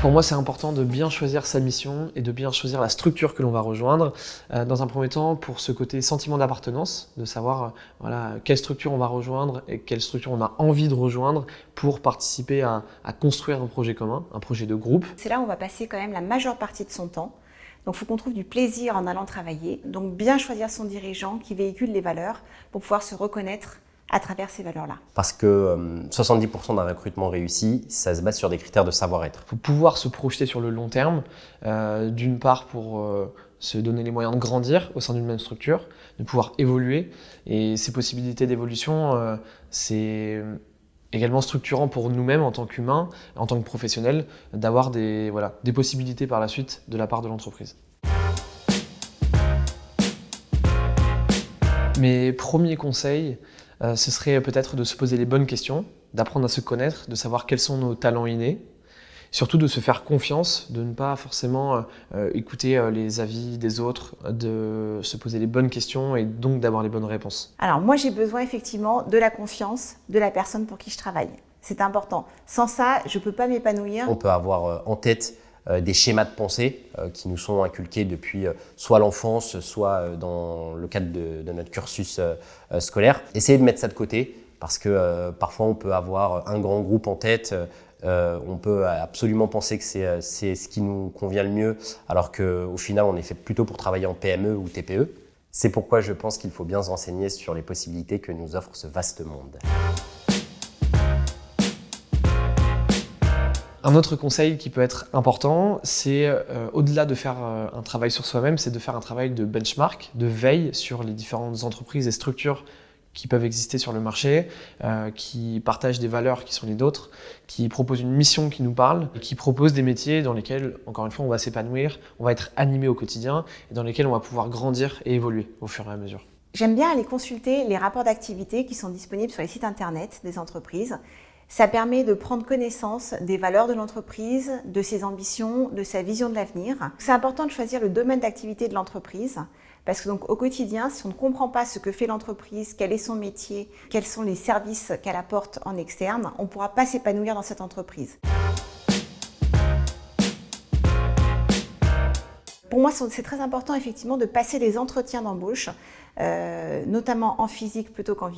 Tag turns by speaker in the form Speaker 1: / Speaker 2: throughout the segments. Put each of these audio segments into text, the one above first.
Speaker 1: Pour moi, c'est important de bien choisir sa mission et de bien choisir la structure que l'on va rejoindre. Dans un premier temps, pour ce côté sentiment d'appartenance, de savoir voilà, quelle structure on va rejoindre et quelle structure on a envie de rejoindre pour participer à construire un projet commun, un projet de groupe.
Speaker 2: C'est là où on va passer quand même la majeure partie de son temps. Donc il faut qu'on trouve du plaisir en allant travailler. Donc bien choisir son dirigeant qui véhicule les valeurs pour pouvoir se reconnaître à travers ces valeurs-là.
Speaker 3: Parce que 70% d'un recrutement réussi, ça se base sur des critères de savoir-être.
Speaker 1: Il faut pouvoir se projeter sur le long terme, d'une part pour se donner les moyens de grandir au sein d'une même structure, de pouvoir évoluer. Et ces possibilités d'évolution, c'est également structurant pour nous-mêmes en tant qu'humains, en tant que professionnels, d'avoir des possibilités par la suite de la part de l'entreprise. Mes premiers conseils, ce serait peut-être de se poser les bonnes questions, d'apprendre à se connaître, de savoir quels sont nos talents innés, surtout de se faire confiance, de ne pas forcément écouter les avis des autres, de se poser les bonnes questions et donc d'avoir les bonnes réponses.
Speaker 2: Alors moi j'ai besoin effectivement de la confiance de la personne pour qui je travaille. C'est important. Sans ça, je ne peux pas m'épanouir.
Speaker 3: On peut avoir en tête des schémas de pensée qui nous sont inculqués depuis soit l'enfance, soit dans le cadre de notre cursus scolaire. Essayez de mettre ça de côté parce que parfois on peut avoir un grand groupe en tête, on peut absolument penser que c'est ce qui nous convient le mieux alors qu'au final on est fait plutôt pour travailler en PME ou TPE. C'est pourquoi je pense qu'il faut bien se renseigner sur les possibilités que nous offre ce vaste monde.
Speaker 1: Un autre conseil qui peut être important, c'est au-delà de faire un travail sur soi-même, c'est de faire un travail de benchmark, de veille sur les différentes entreprises et structures qui peuvent exister sur le marché, qui partagent des valeurs qui sont les nôtres, qui proposent une mission qui nous parle, et qui proposent des métiers dans lesquels, encore une fois, on va s'épanouir, on va être animé au quotidien et dans lesquels on va pouvoir grandir et évoluer au fur et à mesure.
Speaker 2: J'aime bien aller consulter les rapports d'activité qui sont disponibles sur les sites internet des entreprises. Ça permet de prendre connaissance des valeurs de l'entreprise, de ses ambitions, de sa vision de l'avenir. C'est important de choisir le domaine d'activité de l'entreprise parce que donc, au quotidien, si on ne comprend pas ce que fait l'entreprise, quel est son métier, quels sont les services qu'elle apporte en externe, on ne pourra pas s'épanouir dans cette entreprise. Pour moi, c'est très important effectivement de passer des entretiens d'embauche, notamment en physique plutôt qu'en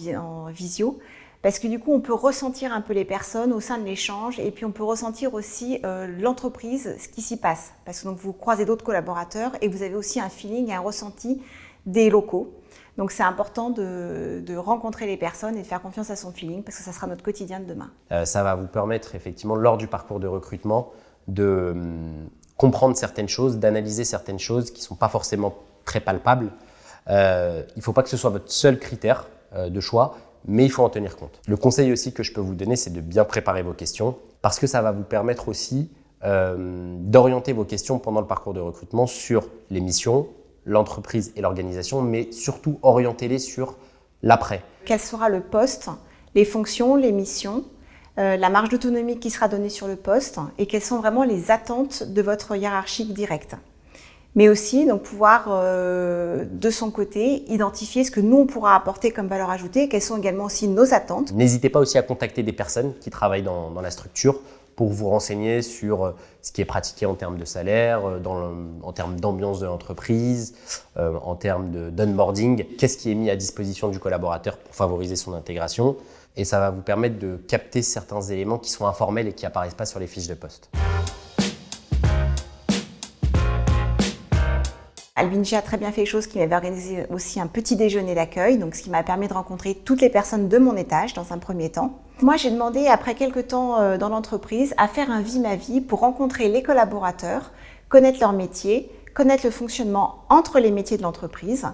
Speaker 2: visio, parce que du coup, on peut ressentir un peu les personnes au sein de l'échange et puis on peut ressentir aussi l'entreprise, ce qui s'y passe. Parce que donc, vous croisez d'autres collaborateurs et vous avez aussi un feeling, un ressenti des locaux. Donc c'est important de rencontrer les personnes et de faire confiance à son feeling parce que ça sera notre quotidien de demain.
Speaker 3: Ça va vous permettre effectivement, lors du parcours de recrutement, de comprendre certaines choses, d'analyser certaines choses qui ne sont pas forcément très palpables. Il ne faut pas que ce soit votre seul critère de choix, mais il faut en tenir compte. Le conseil aussi que je peux vous donner, c'est de bien préparer vos questions parce que ça va vous permettre aussi d'orienter vos questions pendant le parcours de recrutement sur les missions, l'entreprise et l'organisation, mais surtout orientez-les sur l'après.
Speaker 2: Quel sera le poste, les fonctions, les missions, la marge d'autonomie qui sera donnée sur le poste et quelles sont vraiment les attentes de votre hiérarchique directe. Mais aussi donc, pouvoir, de son côté, identifier ce que nous, on pourra apporter comme valeur ajoutée, quelles sont également aussi nos attentes.
Speaker 3: N'hésitez pas aussi à contacter des personnes qui travaillent dans la structure pour vous renseigner sur ce qui est pratiqué en termes de salaire, en termes d'ambiance de l'entreprise, en termes d'onboarding, qu'est-ce qui est mis à disposition du collaborateur pour favoriser son intégration. Et ça va vous permettre de capter certains éléments qui sont informels et qui n'apparaissent pas sur les fiches de poste.
Speaker 2: Albingia a très bien fait les choses, qui m'avait organisé aussi un petit déjeuner d'accueil, donc ce qui m'a permis de rencontrer toutes les personnes de mon étage dans un premier temps. Moi, j'ai demandé, après quelques temps dans l'entreprise, à faire un vie ma vie pour rencontrer les collaborateurs, connaître leur métier, connaître le fonctionnement entre les métiers de l'entreprise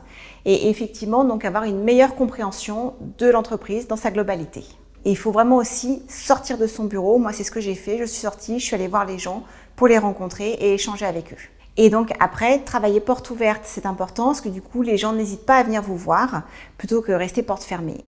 Speaker 2: et effectivement donc avoir une meilleure compréhension de l'entreprise dans sa globalité. Et il faut vraiment aussi sortir de son bureau. Moi, c'est ce que j'ai fait. Je suis sortie, je suis allée voir les gens pour les rencontrer et échanger avec eux. Et donc après, travailler porte ouverte, c'est important parce que du coup, les gens n'hésitent pas à venir vous voir plutôt que rester porte fermée.